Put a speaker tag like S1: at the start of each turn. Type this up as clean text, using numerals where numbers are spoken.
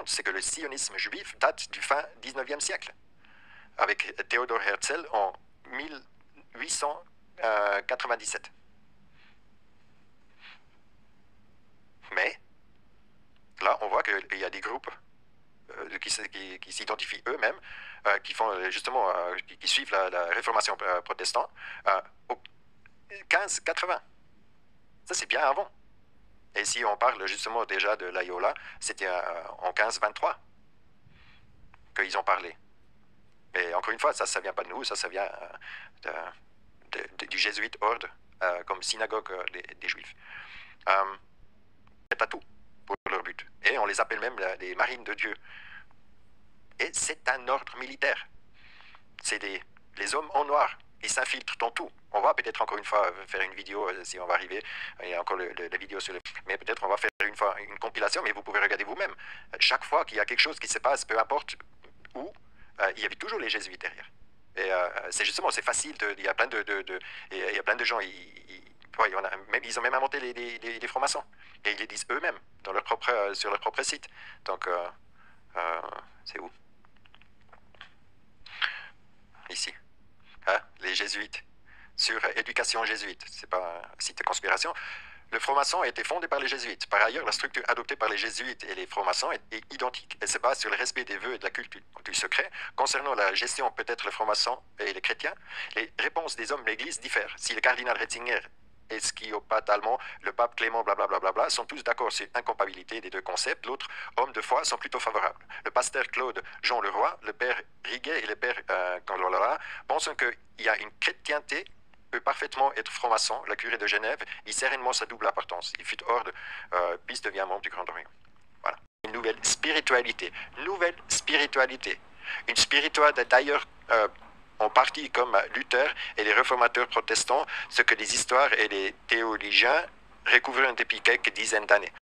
S1: compte, c'est que le sionisme juif date du fin 19e siècle, avec Theodor Herzl en 1897. Mais là, on voit qu'il y a des groupes qui s'identifient eux-mêmes, qui font justement, qui suivent la réformation protestante au 1580. Ça, c'est bien avant. Et si on parle justement déjà de l'Aïola, c'était en 1523 qu'ils ont parlé. Mais encore une fois, ça ne vient pas de nous, ça vient du jésuite ordre comme synagogue des Juifs. C'est à tout pour leur but. Et on les appelle même les marines de Dieu. Et c'est un ordre militaire. C'est les hommes en noir. Ils s'infiltrent dans tout. On va peut-être encore une fois faire une vidéo, si on va arriver. Il y a encore la vidéo sur le... Mais peut-être on va faire une compilation, mais vous pouvez regarder vous-même. Chaque fois qu'il y a quelque chose qui se passe, peu importe où, il y avait toujours les jésuites derrière. Et c'est justement, c'est facile. Il y a plein il y a plein de gens... ils ont même inventé les francs-maçons. Et ils les disent eux-mêmes sur leur propre site. Donc, c'est où? Ici. Hein, les jésuites. Sur éducation jésuite. C'est pas un site de conspiration. Le franc-maçon a été fondé par les jésuites. Par ailleurs, la structure adoptée par les jésuites et les francs-maçons est identique. Elle se base sur le respect des vœux et de la culture du secret. Concernant la gestion, peut-être les francs-maçons et les chrétiens, les réponses des hommes de l'Église diffèrent. Si le cardinal Ratzinger Esquiopat allemand, le pape Clément, blablabla, sont tous d'accord sur l'incompatibilité des deux concepts. L'autre, hommes de foi, sont plutôt favorables. Le pasteur Claude Jean Leroy, le père Riguet et le père pensent qu'il y a une chrétienté peut parfaitement être franc-maçon. La curé de Genève y sereinement sa double appartenance. Il fut hors de puis devient membre du Grand Orient. Voilà. Une nouvelle spiritualité. Une spiritualité d'ailleurs en partie comme Luther et les réformateurs protestants, ce que les histoires et les théologiens recouvrent depuis quelques dizaines d'années.